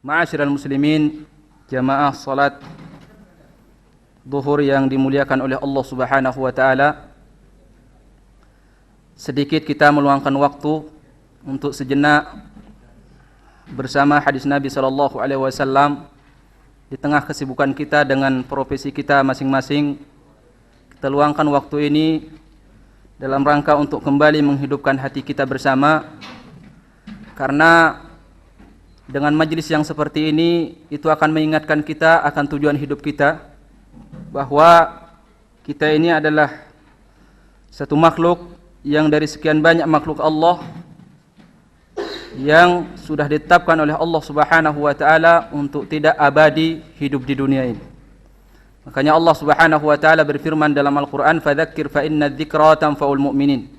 Ma'asyiral muslimin, jamaah salat zuhur yang dimuliakan oleh Allah Subhanahu wa taala. Sedikit kita meluangkan waktu untuk sejenak bersama hadis Nabi sallallahu alaihi wasallam di tengah kesibukan kita dengan profesi kita masing-masing. Kita luangkan waktu ini dalam rangka untuk kembali menghidupkan hati kita bersama, karena dengan majlis yang seperti ini itu akan mengingatkan kita akan tujuan hidup kita, bahwa kita ini adalah satu makhluk yang dari sekian banyak makhluk Allah yang sudah ditetapkan oleh Allah Subhanahu wa taala untuk tidak abadi hidup di dunia ini. Makanya Allah Subhanahu wa taala berfirman dalam Al-Qur'an, "Fadzakir fa inna dzikra tanfa'ul mu'minin."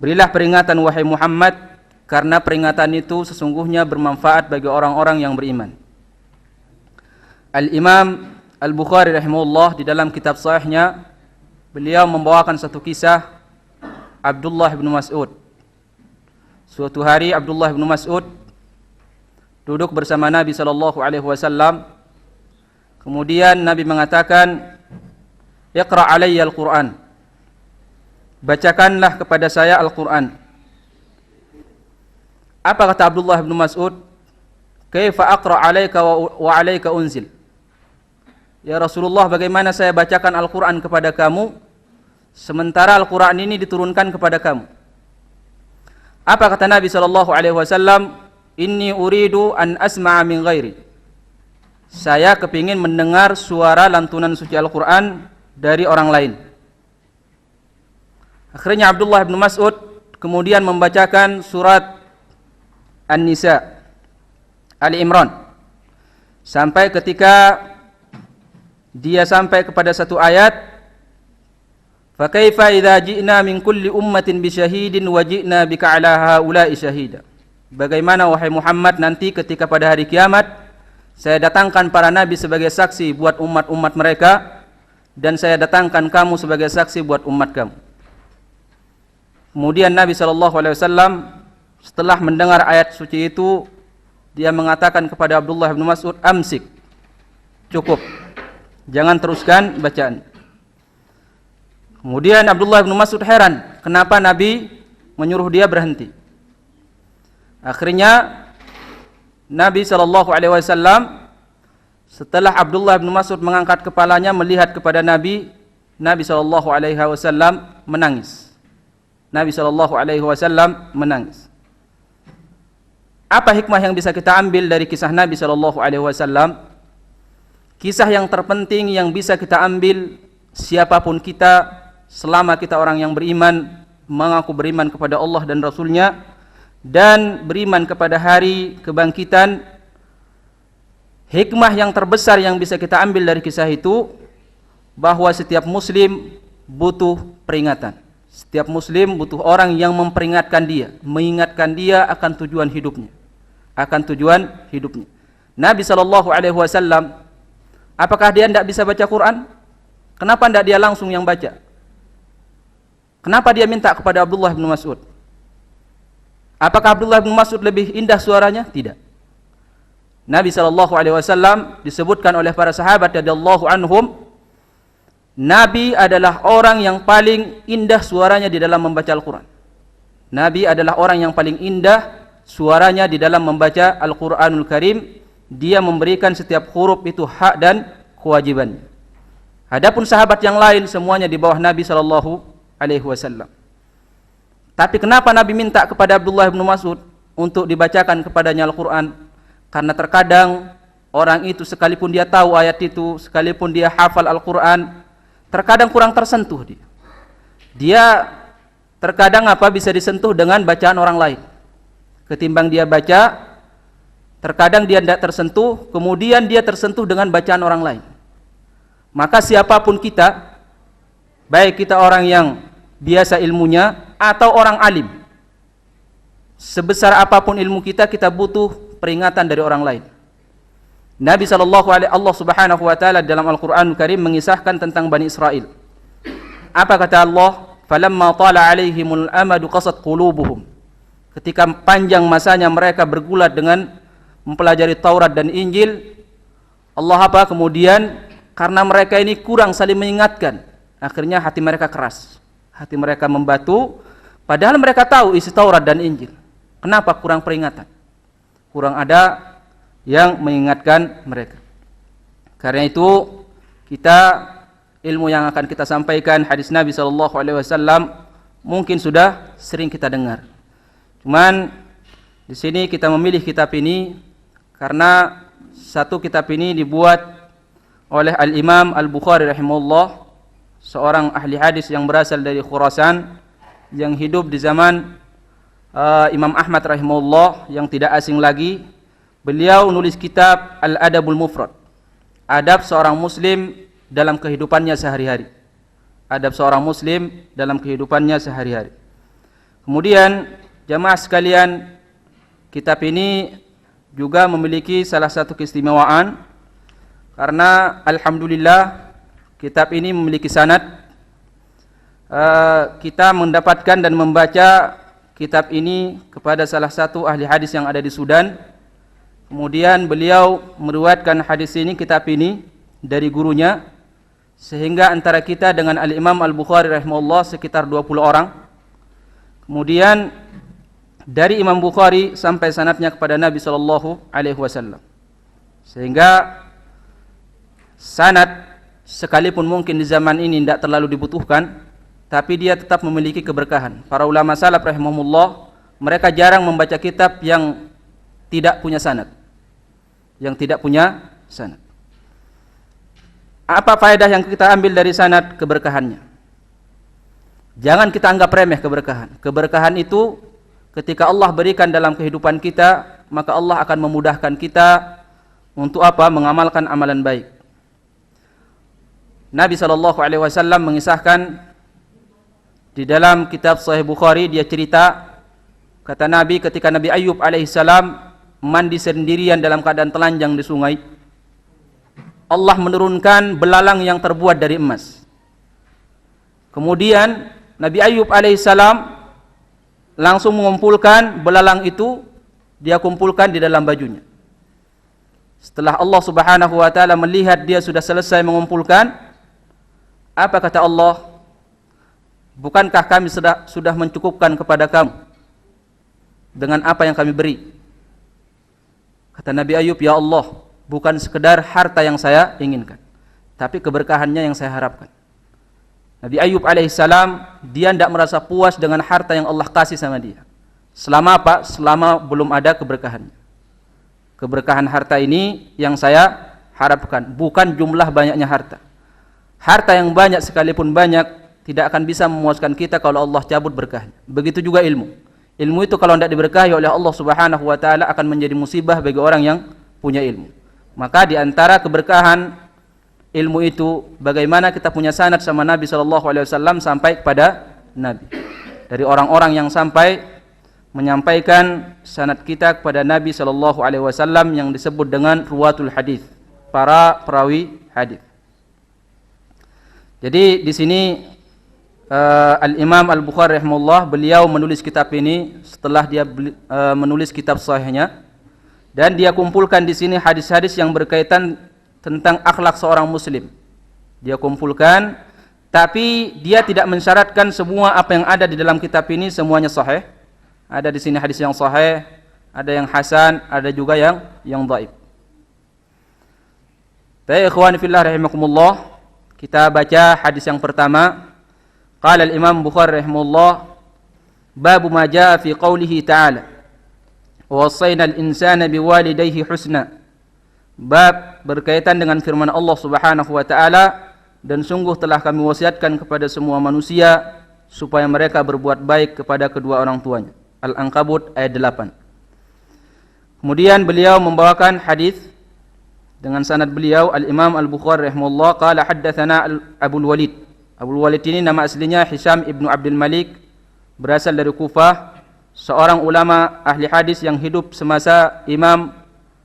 Berilah peringatan wahai Muhammad, karena peringatan itu sesungguhnya bermanfaat bagi orang-orang yang beriman. Al-Imam Al-Bukhari rahimahullah di dalam kitab sahihnya, beliau membawakan satu kisah Abdullah bin Mas'ud. Suatu hari Abdullah bin Mas'ud duduk bersama Nabi sallallahu alaihi wasallam. Kemudian Nabi mengatakan, "Iqra' alayya al-Qur'an." Bacakanlah kepada saya Al-Qur'an. Apa kata Abdullah bin Mas'ud? "Kaifa aqra' alayka wa alayka unzil?" Ya Rasulullah, bagaimana saya bacakan Al-Qur'an kepada kamu sementara Al-Qur'an ini diturunkan kepada kamu? Apa kata Nabi sallallahu alaihi wasallam? "Inni uridu an asma'a min ghairi." Saya kepingin mendengar suara lantunan suci Al-Qur'an dari orang lain. Akhirnya Abdullah bin Mas'ud kemudian membacakan surat An-Nisa, Ali Imran, sampai ketika dia sampai kepada satu ayat, "Fa kaifa idza ji'na min kulli ummatin bi syahidin wa ji'na bika 'ala haula'i syahida." Bagaimana wahai Muhammad nanti ketika pada hari kiamat saya datangkan para nabi sebagai saksi buat umat-umat mereka, dan saya datangkan kamu sebagai saksi buat umat kamu. Kemudian Nabi sallallahu alaihi wasallam setelah mendengar ayat suci itu, dia mengatakan kepada Abdullah bin Mas'ud, "Amsik." Cukup. Jangan teruskan bacaan. Kemudian Abdullah bin Mas'ud heran, kenapa Nabi menyuruh dia berhenti. Akhirnya Nabi sallallahu alaihi wasallam setelah Abdullah bin Mas'ud mengangkat kepalanya melihat kepada Nabi, Nabi sallallahu alaihi wasallam menangis. Nabi sallallahu alaihi wasallam menangis. Apa hikmah yang bisa kita ambil dari kisah Nabi sallallahu alaihi wasallam? Kisah yang terpenting yang bisa kita ambil, siapapun kita, selama kita orang yang beriman, mengaku beriman kepada Allah dan Rasulnya, dan beriman kepada hari kebangkitan, hikmah yang terbesar yang bisa kita ambil dari kisah itu, bahwa setiap muslim butuh peringatan. Setiap muslim butuh orang yang memperingatkan dia, mengingatkan dia akan tujuan hidupnya. Nabi sallallahu alaihi wasallam, apakah dia tidak bisa baca Quran? Kenapa tidak dia langsung yang baca? Kenapa dia minta kepada Abdullah bin Mas'ud? Apakah Abdullah bin Mas'ud lebih indah suaranya? Tidak. Nabi sallallahu alaihi wasallam disebutkan oleh para sahabat radhiyallahu anhum, Nabi adalah orang yang paling indah suaranya di dalam membaca Al-Quran. Nabi adalah orang yang paling indah suaranya di dalam membaca Al-Quranul Karim. Dia memberikan setiap huruf itu hak dan kewajibannya. Adapun sahabat yang lain semuanya di bawah Nabi sallallahu alaihi wasallam. Tapi kenapa Nabi minta kepada Abdullah bin Mas'ud untuk dibacakan kepadanya Al-Quran? Karena terkadang orang itu sekalipun dia tahu ayat itu, sekalipun dia hafal Al-Quran, terkadang kurang tersentuh dia. Dia terkadang bisa disentuh dengan bacaan orang lain. Ketimbang dia baca, terkadang dia tidak tersentuh, kemudian dia tersentuh dengan bacaan orang lain. Maka siapapun kita, baik kita orang yang biasa ilmunya atau orang alim, sebesar apapun ilmu kita, kita butuh peringatan dari orang lain. Nabi sallallahu alaihi Allah Subhanahu wa taala dalam Al-Qur'an Karim mengisahkan tentang Bani Israel. Apa kata Allah? "Falamma tala 'alaihimul amadu qasat qulubuhum." Ketika panjang masanya mereka bergulat dengan mempelajari Taurat dan Injil, Allah kemudian karena mereka ini kurang saling mengingatkan, akhirnya hati mereka keras, hati mereka membatu, padahal mereka tahu isi Taurat dan Injil. Kenapa kurang peringatan? Kurang ada yang mengingatkan mereka. Karena itu ilmu yang akan kita sampaikan, hadis Nabi SAW, mungkin sudah sering kita dengar. Cuman di sini kita memilih kitab ini karena satu kitab ini dibuat oleh Al-Imam Al-Bukhari rahimahullah, seorang ahli hadis yang berasal dari Khurasan, yang hidup di zaman Imam Ahmad rahimahullah, yang tidak asing lagi. Beliau nulis kitab Al-Adabul Mufrad, adab seorang muslim dalam kehidupannya sehari-hari. Adab seorang muslim dalam kehidupannya sehari-hari. Kemudian jamaah sekalian, kitab ini juga memiliki salah satu keistimewaan, karena alhamdulillah kitab ini memiliki sanad. Kita mendapatkan dan membaca kitab ini kepada salah satu ahli hadis yang ada di Sudan. Kemudian beliau meriwayatkan hadis ini, kitab ini, dari gurunya, sehingga antara kita dengan Al-Imam Al-Bukhari rahimahullah sekitar 20 orang. Kemudian dari Imam Bukhari sampai sanadnya kepada Nabi SAW. Sehingga sanad sekalipun mungkin di zaman ini tidak terlalu dibutuhkan, tapi dia tetap memiliki keberkahan. Para ulama salaf rahimahumullah, mereka jarang membaca kitab yang tidak punya sanad. Apa faedah yang kita ambil dari sanad? Keberkahannya. Jangan kita anggap remeh keberkahan. Keberkahan itu ketika Allah berikan dalam kehidupan kita, maka Allah akan memudahkan kita untuk mengamalkan amalan baik. Nabi SAW mengisahkan di dalam kitab Sahih Bukhari, dia cerita, kata Nabi, ketika Nabi Ayub alaihissalam mandi sendirian dalam keadaan telanjang di sungai, Allah menurunkan belalang yang terbuat dari emas. Kemudian Nabi Ayub alaihissalam langsung mengumpulkan belalang itu, dia kumpulkan di dalam bajunya. Setelah Allah Subhanahu wa taala melihat dia sudah selesai mengumpulkan, apa kata Allah? Bukankah kami sudah mencukupkan kepada kamu dengan apa yang kami beri? Kata Nabi Ayub, ya Allah, bukan sekedar harta yang saya inginkan, tapi keberkahannya yang saya harapkan. Nabi Ayub alaihissalam, dia tidak merasa puas dengan harta yang Allah kasih sama dia. Selama Selama belum ada keberkahannya. Keberkahan harta ini yang saya harapkan, bukan jumlah banyaknya harta. Harta yang banyak sekalipun banyak tidak akan bisa memuaskan kita kalau Allah cabut berkahnya. Begitu juga ilmu. Ilmu itu kalau tidak diberkahi oleh Allah Subhanahu wa taala akan menjadi musibah bagi orang yang punya ilmu. Maka di antara keberkahan ilmu itu, bagaimana kita punya sanad sama Nabi SAW sampai kepada Nabi. Dari orang-orang yang sampai menyampaikan sanad kita kepada Nabi SAW yang disebut dengan ruwatul hadis, para perawi hadis. Jadi di sini Al-Imam Al-Bukhari rahimahullah, beliau menulis kitab ini setelah dia menulis kitab sahihnya, dan dia kumpulkan di sini hadis-hadis yang berkaitan tentang akhlak seorang muslim. Dia kumpulkan, tapi dia tidak mensyaratkan semua apa yang ada di dalam kitab ini semuanya sahih. Ada di sini hadis yang sahih, ada yang hasan, ada juga yang dhaif. Baik ikhwan fillah rahimakumullah, kita baca hadis yang pertama. Qala al-Imam Bukhari rahimahullah, bab ma jaa fi qawlihi ta'ala wa wassayna al-insana biwalidayhi husna. Bab berkaitan dengan firman Allah Subhanahu wa taala, dan sungguh telah kami wasiatkan kepada semua manusia supaya mereka berbuat baik kepada kedua orang tuanya. Al-Ankabut ayat 8. Kemudian beliau membawakan hadis dengan sanad beliau. Al-Imam Al-Bukhari rahimahullah qala haddatsana Abul Walid. Abul Walid ini nama aslinya Hisham ibnu Abdul Malik, berasal dari Kufah, seorang ulama ahli hadis yang hidup semasa Imam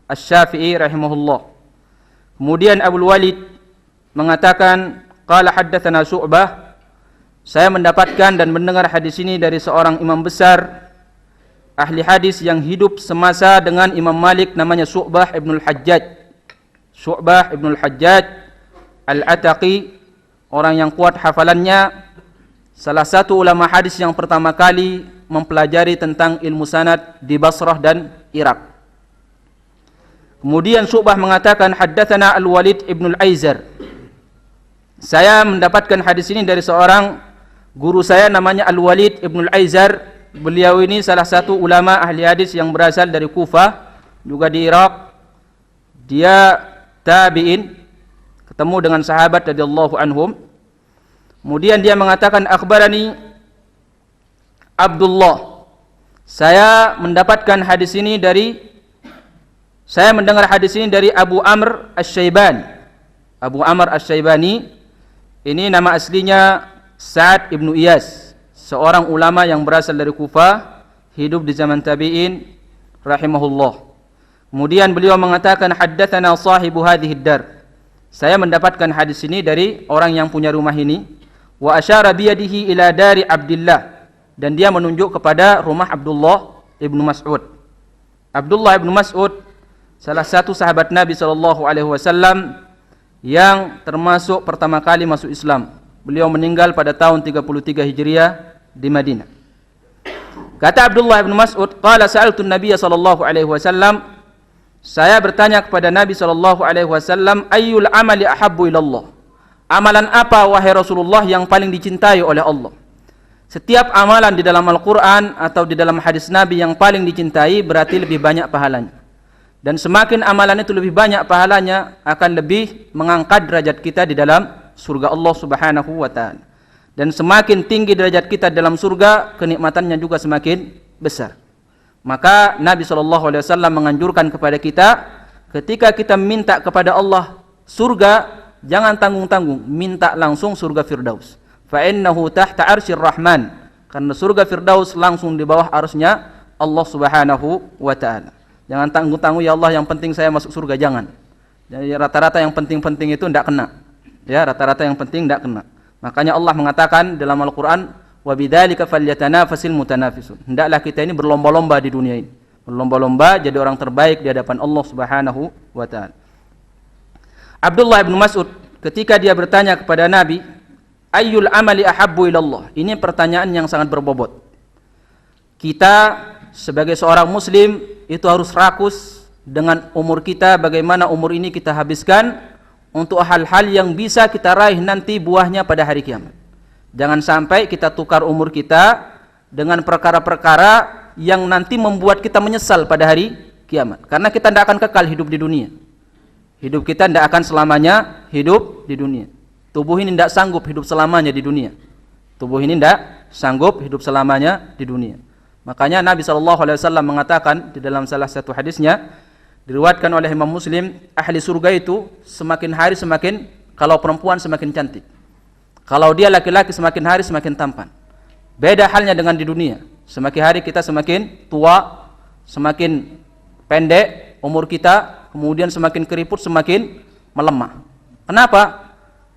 Asy-Syafi'i rahimahullah. Kemudian Abul Walid mengatakan, qala haddatsana Syu'bah, saya mendapatkan dan mendengar hadis ini dari seorang imam besar ahli hadis yang hidup semasa dengan Imam Malik namanya Syu'bah ibn al-Hajjaj. Syu'bah ibn al-Hajjaj al-Ataqi, orang yang kuat hafalannya, salah satu ulama hadis yang pertama kali mempelajari tentang ilmu sanad di Basrah dan Irak. Kemudian Syu'bah mengatakan, haddatsana Al-Walid ibn al-Aizar. Saya mendapatkan hadis ini dari seorang guru saya namanya Al-Walid ibn al-Aizar. Beliau ini salah satu ulama ahli hadis yang berasal dari Kufah, juga di Irak. Dia tabi'in, ketemu dengan sahabat radhiyallahu anhum. Kemudian dia mengatakan, akhbarani Abdullah. Saya mendengar hadis ini dari Abu Amr Asy-Syaibani. Abu Amr Asy-Syaibani ini nama aslinya Sa'ad ibn Iyas, seorang ulama yang berasal dari Kufah, hidup di zaman tabi'in rahimahullah. Kemudian beliau mengatakan, haddatsana sahibu hadhihi dar. Saya mendapatkan hadis ini dari orang yang punya rumah ini. Wa asyara biyadihi ila dari Abdullah, dan dia menunjuk kepada rumah Abdullah ibnu Mas'ud. Abdullah ibnu Mas'ud salah satu sahabat Nabi SAW yang termasuk pertama kali masuk Islam. Beliau meninggal pada tahun 33 Hijriah di Madinah. Kata Abdullah ibnu Mas'ud, qala sa'altu an-nabiy sallallahu alaihi wasallam, saya bertanya kepada Nabi sallallahu alaihi wasallam, ayyul amali ahabbu ilallah? Amalan apa wahai Rasulullah yang paling dicintai oleh Allah? Setiap amalan di dalam Al-Qur'an atau di dalam hadis Nabi yang paling dicintai berarti lebih banyak pahalanya. Dan semakin amalan itu lebih banyak pahalanya, akan lebih mengangkat derajat kita di dalam surga Allah Subhanahu wa taala. Dan semakin tinggi derajat kita dalam surga, kenikmatannya juga semakin besar. Maka Nabi SAW menganjurkan kepada kita, ketika kita minta kepada Allah surga, jangan tanggung-tanggung, minta langsung surga Firdaus. Fa innahu tahta arsyir rahman, karena surga Firdaus langsung di bawah arsy-Nya Allah Subhanahu wa taala. Jangan tanggung-tanggung, ya Allah yang penting saya masuk surga, jangan. Jadi rata-rata yang penting-penting itu tidak kena. Ya, rata-rata yang penting tidak kena. Makanya Allah mengatakan dalam Al-Qur'an, wa bidzalika falyatanafasil mutanafisun. Hendaklah kita ini berlomba-lomba di dunia ini. Berlomba-lomba jadi orang terbaik di hadapan Allah Subhanahu wa taala. Abdullah bin Mas'ud ketika dia bertanya kepada Nabi, ayyul amali ahabbu ilallah? Ini pertanyaan yang sangat berbobot. Kita sebagai seorang muslim itu harus rakus dengan umur kita, bagaimana umur ini kita habiskan untuk hal-hal yang bisa kita raih nanti buahnya pada hari kiamat. Jangan sampai kita tukar umur kita dengan perkara-perkara yang nanti membuat kita menyesal pada hari kiamat. Karena kita tidak akan kekal hidup di dunia. Hidup kita tidak akan selamanya hidup di dunia. Tubuh ini tidak sanggup hidup selamanya di dunia. Tubuh ini tidak sanggup hidup selamanya di dunia. Makanya Nabi SAW mengatakan di dalam salah satu hadisnya, diriwayatkan oleh Imam Muslim, ahli surga itu semakin hari semakin, kalau perempuan semakin cantik, kalau dia laki-laki semakin hari semakin tampan. Beda halnya dengan di dunia. Semakin hari kita semakin tua, semakin pendek umur kita, kemudian semakin keriput, semakin melemah. Kenapa?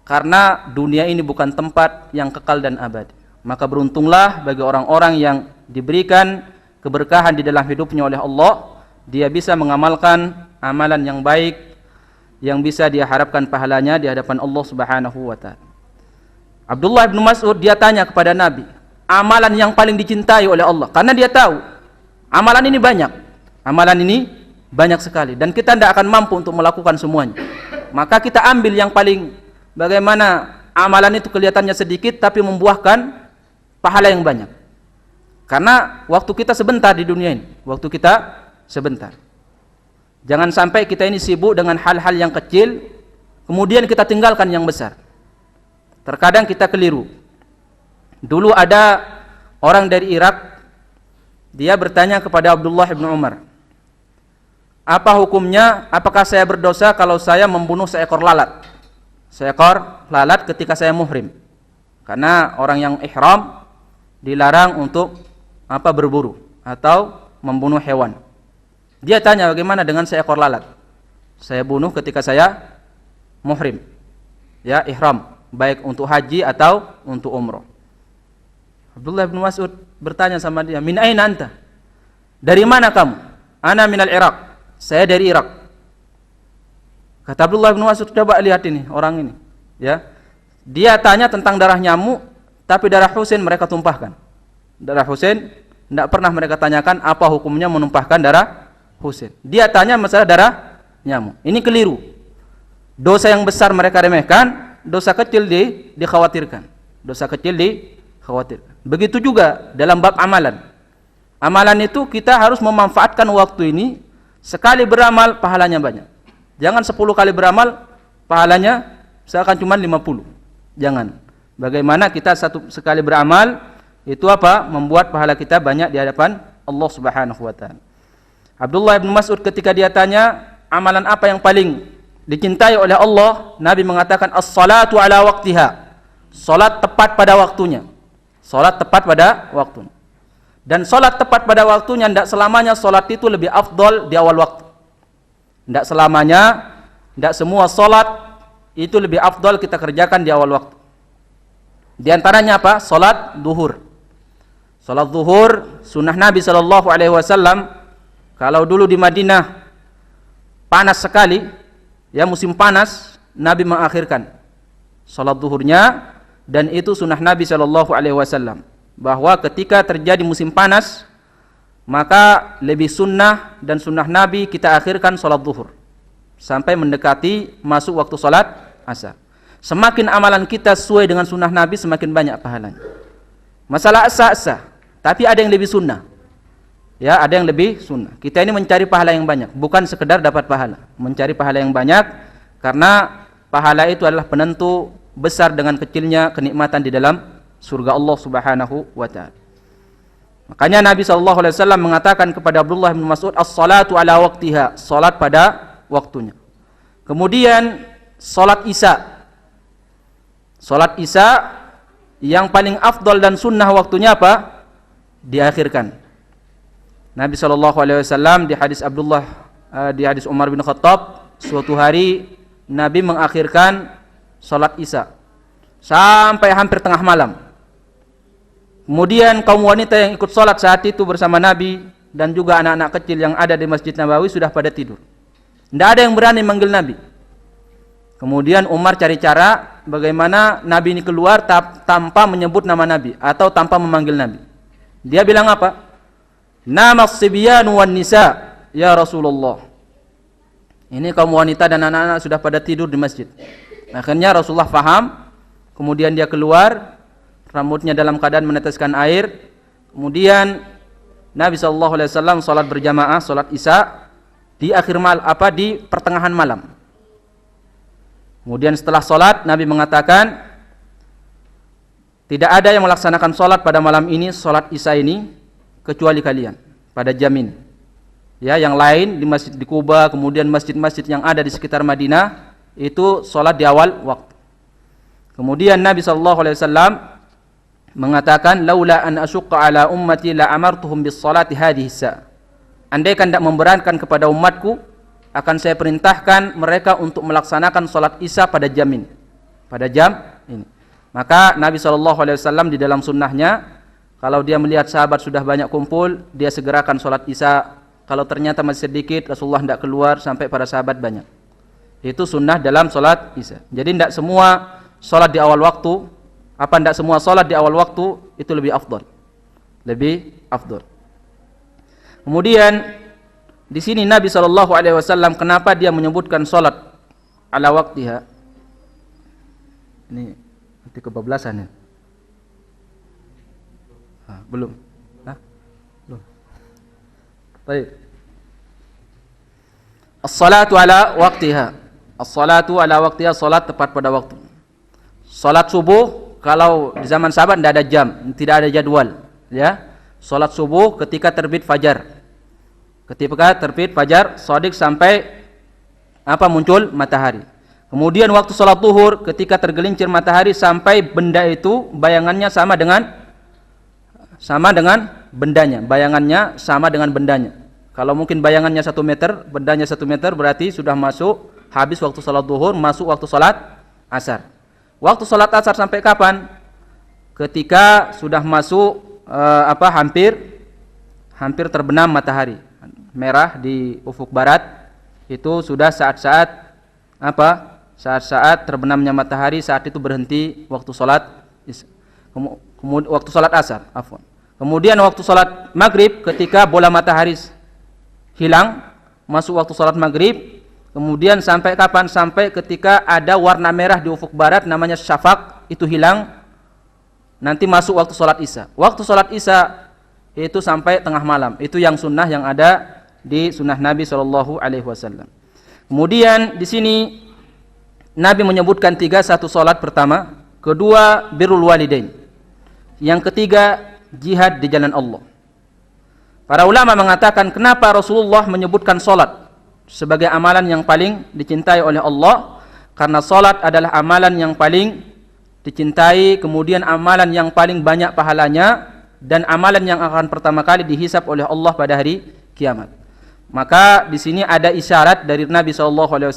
Karena dunia ini bukan tempat yang kekal dan abadi. Maka beruntunglah bagi orang-orang yang diberikan keberkahan di dalam hidupnya oleh Allah. Dia bisa mengamalkan amalan yang baik yang bisa dia harapkan pahalanya di hadapan Allah Subhanahu wa taala. Abdullah bin Mas'ud dia tanya kepada Nabi, amalan yang paling dicintai oleh Allah, karena dia tahu amalan ini banyak. Amalan ini banyak sekali dan kita tidak akan mampu untuk melakukan semuanya. Maka kita ambil yang paling, bagaimana amalan itu kelihatannya sedikit tapi membuahkan pahala yang banyak. Karena waktu kita sebentar di dunia ini, waktu kita sebentar. Jangan sampai kita ini sibuk dengan hal-hal yang kecil, kemudian kita tinggalkan yang besar. Terkadang kita keliru. Dulu ada orang dari Irak, dia bertanya kepada Abdullah bin Umar, apa hukumnya, apakah saya berdosa kalau saya membunuh seekor lalat? Seekor lalat ketika saya muhrim. Karena orang yang ihram dilarang untuk berburu atau membunuh hewan. Dia tanya, bagaimana dengan seekor lalat? Saya bunuh ketika saya muhrim, ya, ihram, baik untuk haji atau untuk umrah. Abdullah bin Mas'ud bertanya sama dia, min aina anta? Dari mana kamu? Ana minal Iraq. Saya dari Irak. Kata Abdullah bin Mas'ud, coba lihat ini orang ini, ya. Dia tanya tentang darah nyamuk, tapi darah Husain mereka tumpahkan. Darah Husain tidak pernah mereka tanyakan apa hukumnya menumpahkan darah Husain. Dia tanya masalah darah nyamuk. Ini keliru. Dosa yang besar mereka remehkan, dosa kecil dikhawatirkan. Dosa kecil dikhawatirkan. Begitu juga dalam bab amalan. Amalan itu kita harus memanfaatkan waktu ini, sekali beramal pahalanya banyak. Jangan 10 kali beramal pahalanya misalkan cuma 50. Jangan. Bagaimana kita sekali beramal itu apa? Membuat pahala kita banyak di hadapan Allah Subhanahu wa taala. Abdullah bin Mas'ud ketika dia tanya, amalan apa yang paling dicintai oleh Allah? Nabi mengatakan as-salatu ala waqtiha. Salat tepat pada waktunya. Salat tepat pada waktunya. Dan salat tepat pada waktunya tidak selamanya salat itu lebih afdal di awal waktu. Tidak selamanya, tidak semua salat itu lebih afdal kita kerjakan di awal waktu. Di antaranya apa? Salat zuhur. Salat zuhur sunnah Nabi SAW. Kalau dulu di Madinah panas sekali, ya musim panas, Nabi mengakhirkan salat zuhurnya, dan itu sunnah Nabi SAW. Bahwa ketika terjadi musim panas, maka lebih sunnah dan sunnah Nabi kita akhirkan salat zuhur sampai mendekati masuk waktu salat asar. Semakin amalan kita sesuai dengan sunnah Nabi, semakin banyak pahalanya. Masalah asa-asa, tapi ada yang lebih sunnah. Ya, ada yang lebih sunnah. Kita ini mencari pahala yang banyak, bukan sekedar dapat pahala. Mencari pahala yang banyak, karena pahala itu adalah penentu besar dengan kecilnya kenikmatan di dalam surga Allah Subhanahu wa taala. Makanya Nabi SAW mengatakan kepada Abdullah bin Mas'ud, as-salatu ala waqtiha, salat pada waktunya. Kemudian salat Isya. Salat Isya yang paling afdal dan sunnah waktunya apa? Diakhirkan. Nabi SAW di hadis Umar bin Khattab, suatu hari Nabi mengakhirkan salat Isya sampai hampir tengah malam. Kemudian kaum wanita yang ikut sholat saat itu bersama Nabi dan juga anak-anak kecil yang ada di Masjid Nabawi sudah pada tidur. Tidak ada yang berani manggil Nabi. Kemudian Umar cari cara bagaimana Nabi ini keluar tanpa menyebut nama Nabi atau tanpa memanggil Nabi. Dia bilang apa? Namas sibyan wan nisa ya Rasulullah. Ini kaum wanita dan anak-anak sudah pada tidur di masjid. Akhirnya Rasulullah faham. Kemudian dia keluar, rambutnya dalam keadaan meneteskan air. Kemudian Nabi SAW salat berjamaah, salat Isya di di pertengahan malam. Kemudian setelah salat Nabi mengatakan, tidak ada yang melaksanakan salat pada malam ini, salat Isya ini, kecuali kalian pada jam ini. Ya, yang lain di masjid di Kuba, kemudian masjid-masjid yang ada di sekitar Madinah itu salat di awal waktu. Kemudian Nabi SAW mengatakan, laula an asyqa ala ummati la amartuhum bis salati hadhihi sa. Andaikan tidak memberatkan kepada umatku, akan saya perintahkan mereka untuk melaksanakan salat Isya pada jam ini. Pada jam ini. Maka Nabi SAW di dalam sunnahnya, kalau dia melihat sahabat sudah banyak kumpul, dia segerakan salat Isya. Kalau ternyata masih sedikit, Rasulullah tidak keluar sampai para sahabat banyak. Itu sunnah dalam salat Isya. Jadi tidak semua salat di awal waktu, tidak semua salat di awal waktu itu lebih afdal. Lebih afdal. Kemudian di sini Nabi SAW kenapa dia menyebutkan salat ala waqtiha? Ini nanti kebablasan ya. Belum. Belum. Baik. As-salatu ala waqtiha. As-salatu ala waqtiha, salat tepat pada waktu. Salat subuh kalau di zaman sahabat tidak ada jam, tidak ada jadwal, ya. Salat subuh ketika terbit fajar. Ketika terbit fajar shadiq sampai muncul matahari. Kemudian waktu salat zuhur ketika tergelincir matahari sampai benda itu bayangannya sama dengan bendanya. Bayangannya sama dengan bendanya. Kalau mungkin bayangannya 1 meter, bendanya 1 meter, berarti sudah masuk habis waktu salat zuhur, masuk waktu salat asar. Waktu salat asar sampai kapan? Ketika sudah masuk hampir terbenam matahari merah di ufuk barat, itu sudah saat-saat apa? Saat-saat terbenamnya matahari, saat itu berhenti waktu salat waktu salat asar, afwan. Kemudian waktu salat maghrib ketika bola matahari hilang, masuk waktu salat maghrib. Kemudian sampai kapan? Sampai ketika ada warna merah di ufuk barat namanya syafaq, itu hilang. Nanti masuk waktu salat isya. Waktu salat isya itu sampai tengah malam. Itu yang sunnah yang ada di sunnah Nabi SAW. Kemudian di sini Nabi menyebutkan 3, 1 salat pertama, kedua birrul walidain, yang ketiga jihad di jalan Allah. Para ulama mengatakan kenapa Rasulullah menyebutkan salat sebagai amalan yang paling dicintai oleh Allah? Karena salat adalah amalan yang paling dicintai, kemudian amalan yang paling banyak pahalanya, dan amalan yang akan pertama kali dihisab oleh Allah pada hari kiamat. Maka di sini ada isyarat dari Nabi SAW,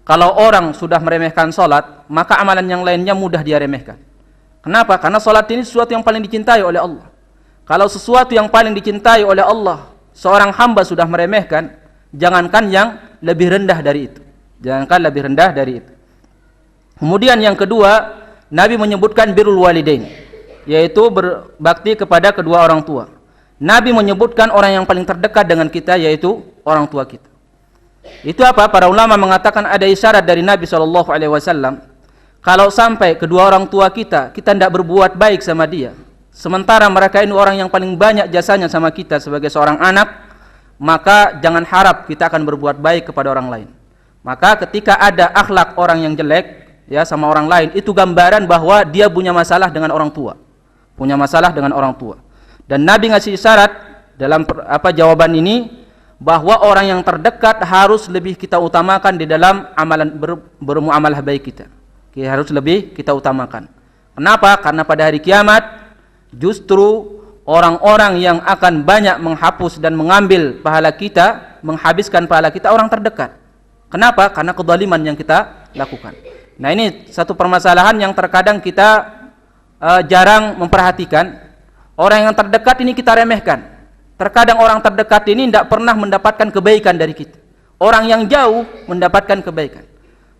kalau orang sudah meremehkan salat, maka amalan yang lainnya mudah dia remehkan. Kenapa? Karena salat ini sesuatu yang paling dicintai oleh Allah. Kalau sesuatu yang paling dicintai oleh Allah, seorang hamba sudah meremehkan, jangankan yang lebih rendah dari itu. Jangankan lebih rendah dari itu. Kemudian yang kedua, Nabi menyebutkan birrul walidain, yaitu berbakti kepada kedua orang tua. Nabi menyebutkan orang yang paling terdekat dengan kita, yaitu orang tua kita. Itu apa? Para ulama mengatakan ada isyarat dari Nabi SAW. Kalau sampai kedua orang tua kita tidak berbuat baik sama dia, sementara mereka ini orang yang paling banyak jasanya sama kita sebagai seorang anak, maka jangan harap kita akan berbuat baik kepada orang lain. Maka ketika ada akhlak orang yang jelek ya sama orang lain, itu gambaran bahwa dia punya masalah dengan orang tua. Punya masalah dengan orang tua. Dan Nabi ngasih isyarat dalam jawaban ini, bahwa orang yang terdekat harus lebih kita utamakan di dalam amalan bermuamalah baik kita. Harus lebih kita utamakan. Kenapa? Karena pada hari kiamat justru orang-orang yang akan banyak menghapus dan mengambil pahala kita, menghabiskan pahala kita, orang terdekat. Kenapa? Karena kezaliman yang kita lakukan. Nah, ini satu permasalahan yang terkadang kita jarang memperhatikan. Orang yang terdekat ini kita remehkan. Terkadang orang terdekat ini tidak pernah mendapatkan kebaikan dari kita. Orang yang jauh mendapatkan kebaikan.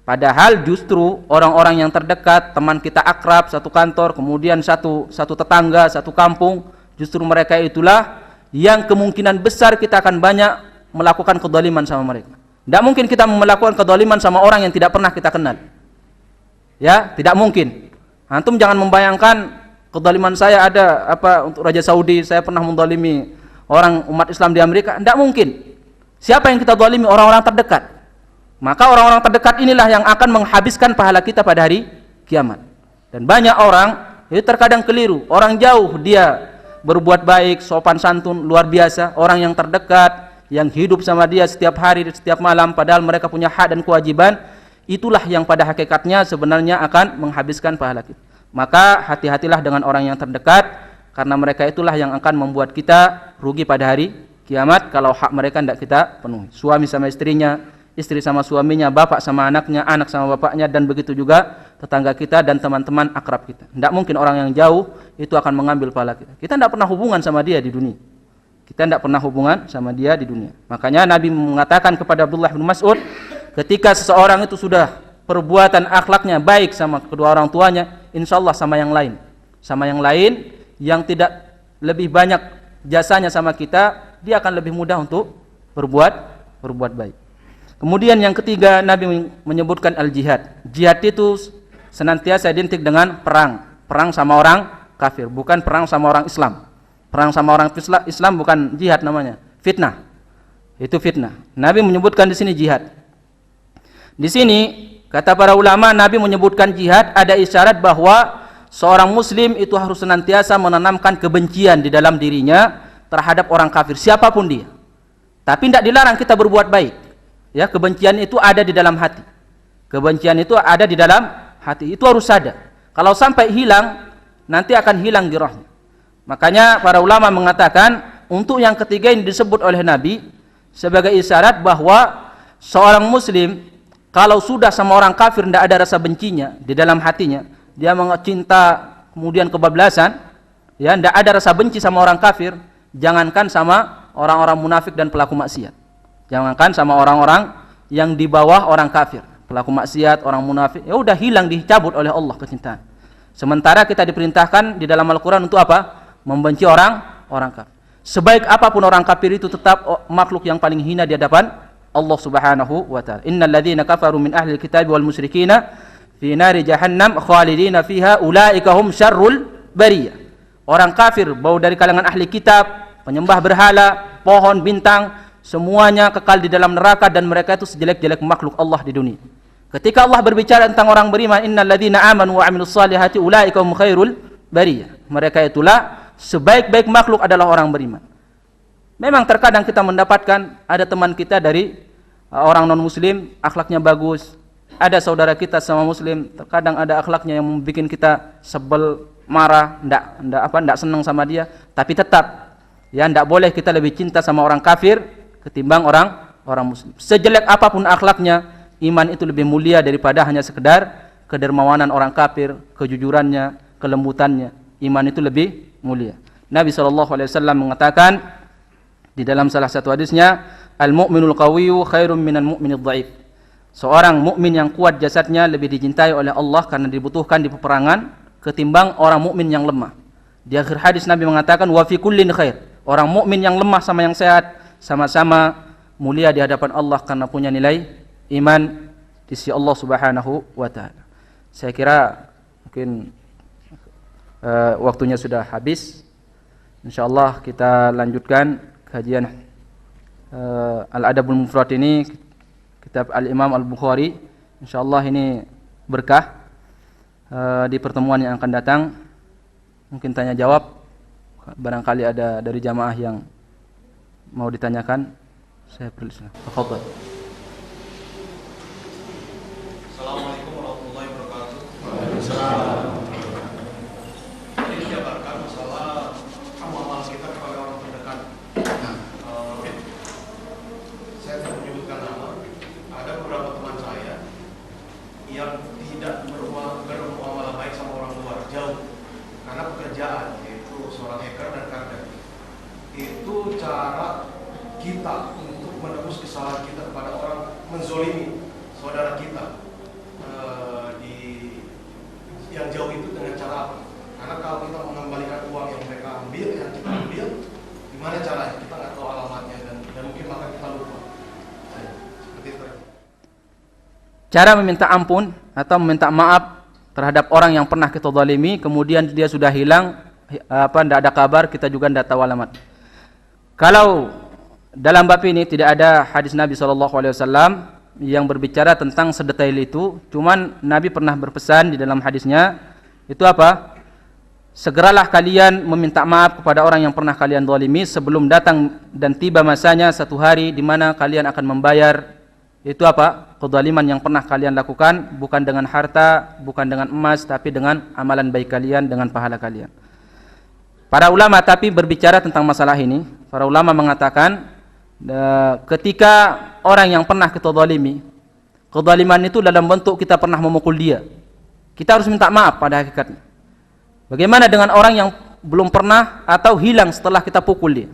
Padahal justru orang-orang yang terdekat, teman kita akrab, satu kantor, kemudian satu tetangga, satu kampung, justru mereka itulah yang kemungkinan besar kita akan banyak melakukan kezaliman sama mereka. Tidak mungkin kita melakukan kezaliman sama orang yang tidak pernah kita kenal. Ya, tidak mungkin. Antum jangan membayangkan kezaliman saya ada untuk Raja Saudi, saya pernah menzalimi orang umat Islam di Amerika. Tidak mungkin. Siapa yang kita zalimi? Orang-orang terdekat. Maka orang-orang terdekat inilah yang akan menghabiskan pahala kita pada hari kiamat. Dan banyak orang itu terkadang keliru. Orang jauh dia berbuat baik, sopan santun luar biasa. Orang yang terdekat, yang hidup sama dia setiap hari, setiap malam, padahal mereka punya hak dan kewajiban, itulah yang pada hakikatnya sebenarnya akan menghabiskan pahala kita. Maka hati-hatilah dengan orang yang terdekat, karena mereka itulah yang akan membuat kita rugi pada hari kiamat kalau hak mereka tidak kita penuhi. Suami sama istrinya, istri sama suaminya, bapak sama anaknya, anak sama bapaknya, dan begitu juga tetangga kita dan teman-teman akrab kita. Tidak mungkin orang yang jauh itu akan mengambil pahala kita. Kita tidak pernah hubungan sama dia di dunia. Kita tidak pernah hubungan sama dia di dunia. Makanya Nabi mengatakan kepada Abdullah bin Mas'ud, ketika seseorang itu sudah perbuatan akhlaknya baik sama kedua orang tuanya, insya Allah sama yang lain. Sama yang lain yang tidak lebih banyak jasanya sama kita, dia akan lebih mudah untuk berbuat baik. Kemudian yang ketiga, Nabi menyebutkan al-jihad. Jihad itu senantiasa identik dengan perang sama orang kafir, bukan perang sama orang Islam. Perang sama orang Islam bukan jihad namanya, fitnah. Itu fitnah. Nabi menyebutkan di sini jihad. Di sini kata para ulama, Nabi menyebutkan jihad ada isyarat bahwa seorang muslim itu harus senantiasa menanamkan kebencian di dalam dirinya terhadap orang kafir, siapapun dia. Tapi tidak dilarang kita berbuat baik. Ya, kebencian itu ada di dalam hati. Kebencian itu ada di dalam hati. Itu harus ada. Kalau sampai hilang, nanti akan hilang girahnya. Makanya para ulama mengatakan untuk yang ketiga ini disebut oleh Nabi sebagai isyarat bahwa seorang muslim kalau sudah sama orang kafir tidak ada rasa bencinya di dalam hatinya, dia mencinta kemudian kebablasan, ya, tidak ada rasa benci sama orang kafir, Jangankan sama orang-orang munafik dan pelaku maksiat. Jangankan sama orang-orang yang di bawah orang kafir, pelaku maksiat, orang munafik, ya udah hilang, dicabut oleh Allah kecintaan. Sementara kita diperintahkan di dalam Al-Qur'an untuk apa? Membenci orang kafir. Sebaik apapun orang kafir itu tetap makhluk yang paling hina di hadapan Allah Subhanahu wa taala. Innal ladzina kafaru min ahlil kitabi wal musyrikina fi nari jahannam khalidina fiha ulaika hum syarrul bariyah. Orang kafir bau dari kalangan ahli kitab, penyembah berhala, pohon, bintang, semuanya kekal di dalam neraka dan mereka itu sejelek-jelek makhluk Allah di dunia. Ketika Allah berbicara tentang orang beriman, innal ladzina amanu wa amilus salihati ulaika hum khairul bariyah. Mereka itulah sebaik-baik makhluk adalah orang beriman. Memang terkadang kita mendapatkan ada teman kita dari orang non muslim akhlaknya bagus. Ada saudara kita sama muslim, terkadang ada akhlaknya yang membuat kita sebel, marah, ndak senang sama dia, tapi tetap ya ndak boleh kita lebih cinta sama orang kafir ketimbang orang muslim. Sejelek apapun akhlaknya, iman itu lebih mulia daripada hanya sekedar kedermawanan orang kafir, kejujurannya, kelembutannya. Iman itu lebih mulia. Nabi SAW mengatakan di dalam salah satu hadisnya, al-mu'minul qawiyyu khairun minal mu'minidh dhaif. Seorang mukmin yang kuat jasadnya lebih dicintai oleh Allah karena dibutuhkan di peperangan ketimbang orang mukmin yang lemah. Di akhir hadis Nabi mengatakan wa fi kullin khair. Orang mukmin yang lemah sama yang sehat sama-sama mulia di hadapan Allah karena punya nilai iman di sisi Allah Subhanahu wa taala. Saya kira mungkin waktunya sudah habis. Insyaallah kita lanjutkan kajian Al-Adabul Mufrad ini, kitab Al-Imam Al-Bukhari. Insyaallah ini berkah di pertemuan yang akan datang. Mungkin tanya jawab, barangkali ada dari jamaah yang mau ditanyakan. Saya persilakan. Tafadhal. Assalamualaikum warahmatullahi wabarakatuh. Waalaikumsalam. Ini dijabarkan masalah amal kita kepada orang terdekat. Saya tidak menyebutkan nama. Ada beberapa teman saya yang tidak bermuamalah baik sama orang luar, jauh karena pekerjaan, yaitu seorang hacker dan kader. Itu cara kita untuk menebus kesalahan kita kepada orang menzolimi saudara kita di yang jauh itu dengan cara apa? Karena kalau kita mengembalikan uang yang mereka ambil, yang kita ambil, gimana caranya? Kita nggak tahu alamatnya dan mungkin bahkan kita lupa. Seperti itu. Cara meminta ampun atau meminta maaf terhadap orang yang pernah kita zalimi, kemudian dia sudah hilang, tidak ada kabar, kita juga tidak tahu alamat. Kalau dalam bab ini tidak ada hadis Nabi SAW yang berbicara tentang sedetail itu, cuman Nabi pernah berpesan di dalam hadisnya, itu apa? Segeralah kalian meminta maaf kepada orang yang pernah kalian zalimi sebelum datang dan tiba masanya satu hari di mana kalian akan membayar itu apa? Kezaliman yang pernah kalian lakukan, bukan dengan harta, bukan dengan emas, tapi dengan amalan baik kalian, dengan pahala kalian. Para ulama tapi berbicara tentang masalah ini. Para ulama mengatakan ketika orang yang pernah kita zalimi, kezaliman itu dalam bentuk kita pernah memukul dia, kita harus minta maaf pada hakikatnya. Bagaimana dengan orang yang belum pernah atau hilang setelah kita pukul dia?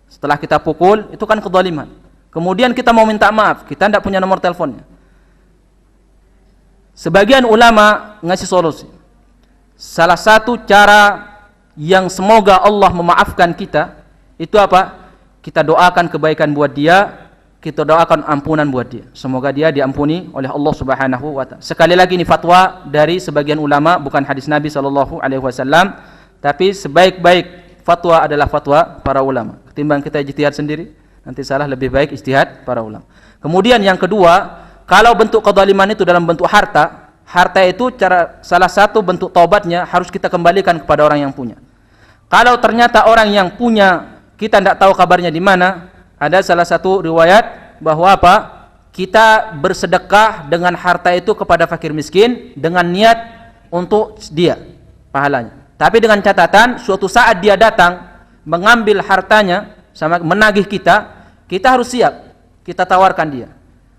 Setelah kita pukul, itu kan kezaliman. Kemudian kita mau minta maaf, kita tidak punya nomor teleponnya. Sebagian ulama ngasih solusi. Salah satu cara yang semoga Allah memaafkan kita, itu apa? Kita doakan kebaikan buat dia, kita doakan ampunan buat dia. Semoga dia diampuni oleh Allah Subhanahu wa taala. Sekali lagi ini fatwa dari sebagian ulama, bukan hadis Nabi SAW, tapi sebaik-baik fatwa adalah fatwa para ulama. Ketimbang kita ijtihad sendiri, nanti salah, lebih baik ijtihad para ulama. Kemudian yang kedua, kalau bentuk kezaliman itu dalam bentuk harta, harta itu salah satu bentuk taubatnya harus kita kembalikan kepada orang yang punya. Kalau ternyata orang yang punya kita tidak tahu kabarnya di mana, ada salah satu riwayat bahwa apa? Kita bersedekah dengan harta itu kepada fakir miskin dengan niat untuk dia pahalanya. Tapi dengan catatan suatu saat dia datang mengambil hartanya sama menagih kita harus siap. Kita tawarkan dia,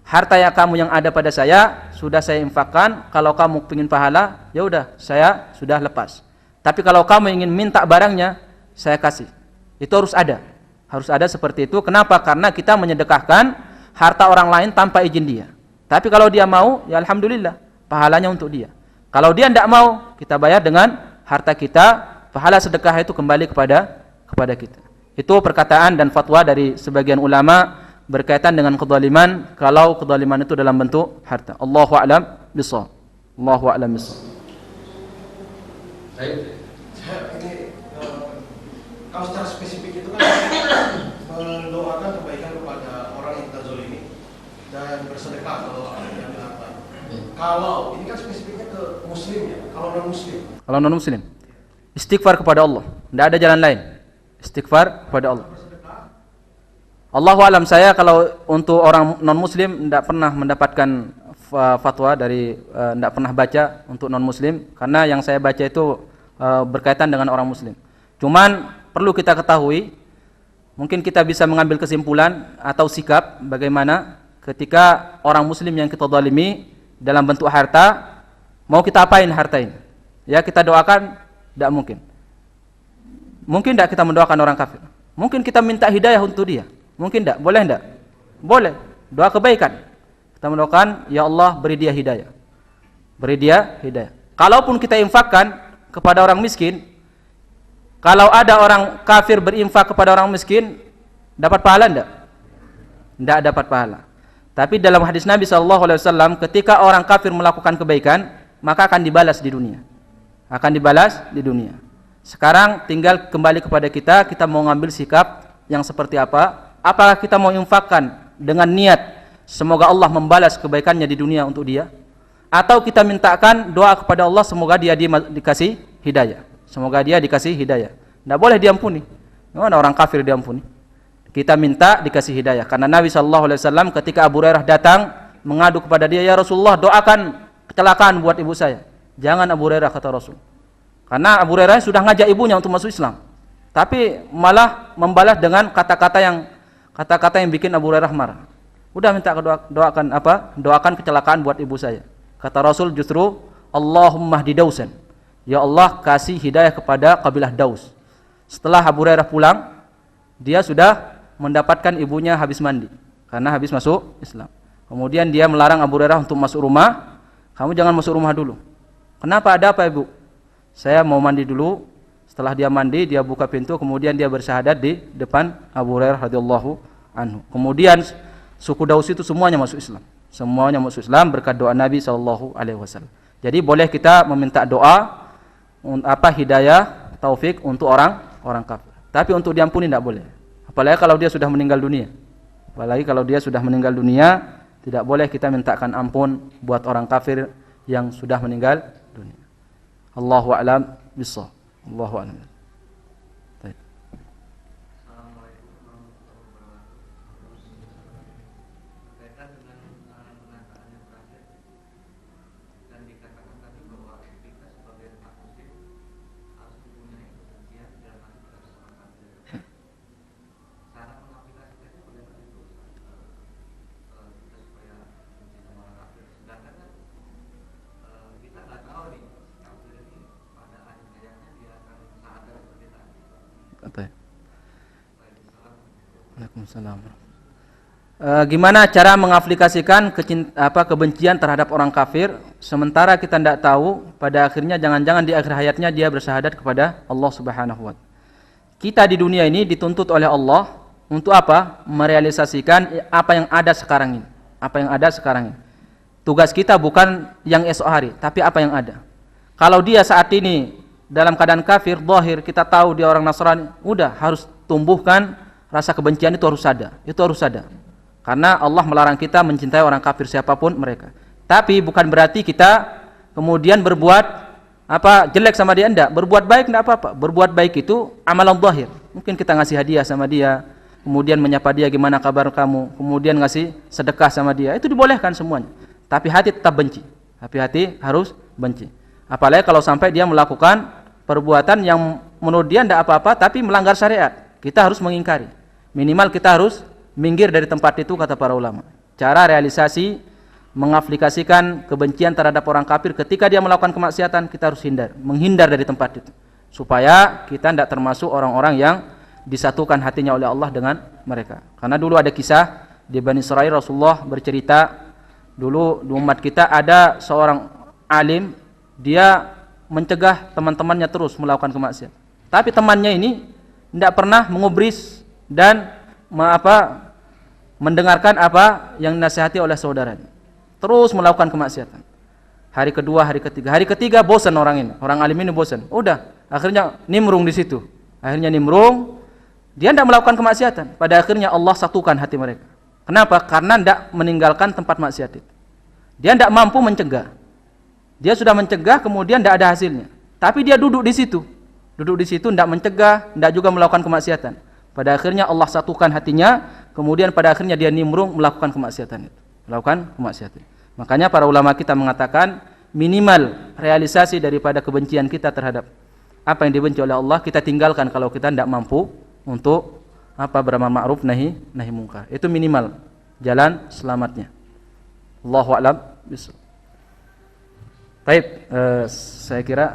harta yang kamu yang ada pada saya sudah saya infakkan. Kalau kamu ingin pahala, ya udah saya sudah lepas. Tapi kalau kamu ingin minta barangnya, saya kasih. Itu harus ada. Harus ada seperti itu. Kenapa? Karena kita menyedekahkan harta orang lain tanpa izin dia. Tapi kalau dia mau, ya alhamdulillah, pahalanya untuk dia. Kalau dia tidak mau, kita bayar dengan harta kita, pahala sedekah itu kembali kepada kita. Itu perkataan dan fatwa dari sebagian ulama berkaitan dengan kezaliman, kalau kezaliman itu dalam bentuk harta. Allahu a'lam bishawab. Allahu a'lam bishawab. Ini kalau secara spesifik itu kan mendoakan kebaikan kepada orang yang kita zalimi dan bersedekah kalau yang dilakukan. Kalau ini kan spesifiknya ke muslim ya, kalau non muslim. Kalau non muslim, istighfar kepada Allah. Tidak ada jalan lain. Istighfar kepada Allah. Allahu alam, saya kalau untuk orang non muslim tidak pernah mendapatkan fatwa dari, tidak pernah baca untuk non muslim, karena yang saya baca itu berkaitan dengan orang muslim. Cuman perlu kita ketahui, mungkin kita bisa mengambil kesimpulan atau sikap bagaimana ketika orang muslim yang kita zalimi dalam bentuk harta, mau kita apain harta ini? Ya kita doakan, tidak mungkin. Mungkin tidak kita mendoakan orang kafir. Mungkin kita minta hidayah untuk dia. Mungkin tidak, boleh tidak? Boleh. Doa kebaikan. Kita mendoakan, ya Allah beri dia hidayah. Beri dia hidayah. Kalaupun kita infakkan kepada orang miskin, kalau ada orang kafir berinfak kepada orang miskin, dapat pahala tidak? Tidak dapat pahala. Tapi dalam hadis Nabi SAW, ketika orang kafir melakukan kebaikan, maka akan dibalas di dunia. Akan dibalas di dunia. Sekarang tinggal kembali kepada kita mau ngambil sikap yang seperti apa. Apakah kita mau infakkan dengan niat semoga Allah membalas kebaikannya di dunia untuk dia, atau kita mintakan doa kepada Allah semoga dia dikasih hidayah. Semoga dia dikasih hidayah. Tidak boleh diampuni. Mana orang kafir diampuni? Kita minta dikasih hidayah. Karena Nabi SAW ketika Abu Hurairah datang mengadu kepada dia, ya Rasulullah doakan kecelakaan buat ibu saya. Jangan Abu Hurairah, kata Rasul. Karena Abu Hurairah sudah ngajak ibunya untuk masuk Islam, tapi malah membalas dengan kata-kata yang bikin Abu Hurairah marah. Udah minta doakan apa? Doakan kecelakaan buat ibu saya. Kata Rasul justru, Allahumma hdi Dausan. Ya Allah kasih hidayah kepada kabilah Daus. Setelah Abu Hurairah pulang, dia sudah mendapatkan ibunya habis mandi karena habis masuk Islam. Kemudian dia melarang Abu Hurairah untuk masuk rumah. Kamu jangan masuk rumah dulu. Kenapa, ada apa ibu? Saya mau mandi dulu. Setelah dia mandi, dia buka pintu, kemudian dia bersyahadat di depan Abu Hurairah radhiyallahu anhu. Kemudian suku Daus itu semuanya masuk Islam. Semuanya masuk Islam berkat doa Nabi SAW. Jadi boleh kita meminta doa hidayah, taufik untuk orang kafir. Tapi untuk diampuni tidak boleh. Apalagi kalau dia sudah meninggal dunia. Tidak boleh kita mintakan ampun buat orang kafir yang sudah meninggal dunia. Allahu a'lam bishawab. Allahu a'lam. Baik. Waalaikumsalam. Gimana cara mengaplikasikan kebencian terhadap orang kafir sementara kita tidak tahu pada akhirnya jangan-jangan di akhir hayatnya dia bersyahadat kepada Allah Subhanahu wa taala. Kita di dunia ini dituntut oleh Allah untuk apa? Merealisasikan apa yang ada sekarang ini. Apa yang ada sekarang ini. Tugas kita bukan yang esok hari, tapi apa yang ada. Kalau dia saat ini dalam keadaan kafir, zahir, kita tahu dia orang Nasrani, udah harus tumbuhkan rasa kebencian itu harus ada. Itu harus ada. Karena Allah melarang kita mencintai orang kafir siapapun mereka. Tapi bukan berarti kita kemudian berbuat jelek sama dia, enggak. Berbuat baik enggak apa-apa. Berbuat baik itu amalan zahir. Mungkin kita ngasih hadiah sama dia, kemudian menyapa dia, gimana kabar kamu, kemudian ngasih sedekah sama dia. Itu dibolehkan semuanya. Tapi hati tetap benci. Hati harus benci. Apalagi kalau sampai dia melakukan perbuatan yang menurut dia enggak apa-apa tapi melanggar syariat. Kita harus mengingkari. Minimal kita harus minggir dari tempat itu, kata para ulama. Cara realisasi mengaplikasikan kebencian terhadap orang kafir ketika dia melakukan kemaksiatan, kita harus menghindar dari tempat itu supaya kita tidak termasuk orang-orang yang disatukan hatinya oleh Allah dengan mereka. Karena dulu ada kisah di Bani Israil, Rasulullah bercerita, dulu di umat kita ada seorang alim, dia mencegah teman-temannya terus melakukan kemaksiatan. Tapi temannya ini tidak pernah mengubris dan mendengarkan apa yang dinasihati oleh saudaranya. Terus melakukan kemaksiatan. Hari kedua, hari ketiga bosan orang ini, orang alim ini bosan. Udah, akhirnya nimrung di situ. Akhirnya nimrung, dia tidak melakukan kemaksiatan. Pada akhirnya Allah satukan hati mereka. Kenapa? Karena tidak meninggalkan tempat maksiat itu. Dia tidak mampu mencegah. Dia sudah mencegah, kemudian tidak ada hasilnya. Tapi dia duduk di situ. Duduk di situ, tidak mencegah, tidak juga melakukan kemaksiatan. Pada akhirnya Allah satukan hatinya, kemudian pada akhirnya dia nimrung melakukan kemaksiatan itu. Melakukan kemaksiatan. Makanya para ulama kita mengatakan minimal realisasi daripada kebencian kita terhadap apa yang dibenci oleh Allah kita tinggalkan kalau kita tidak mampu untuk beramal ma'ruf nahi munkar. Itu minimal jalan selamatnya. Allahu a'lam bishawab. Baik, saya kira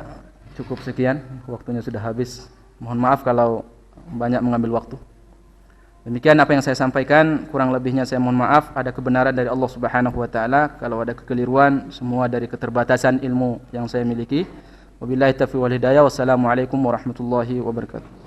cukup sekian, waktunya sudah habis. Mohon maaf kalau banyak mengambil waktu. Demikian apa yang saya sampaikan, kurang lebihnya saya mohon maaf. Ada kebenaran dari Allah Subhanahu wa taala, kalau ada kekeliruan semua dari keterbatasan ilmu yang saya miliki. Wabillahi taufiq wal hidayah. Wassalamualaikum warahmatullahi wabarakatuh.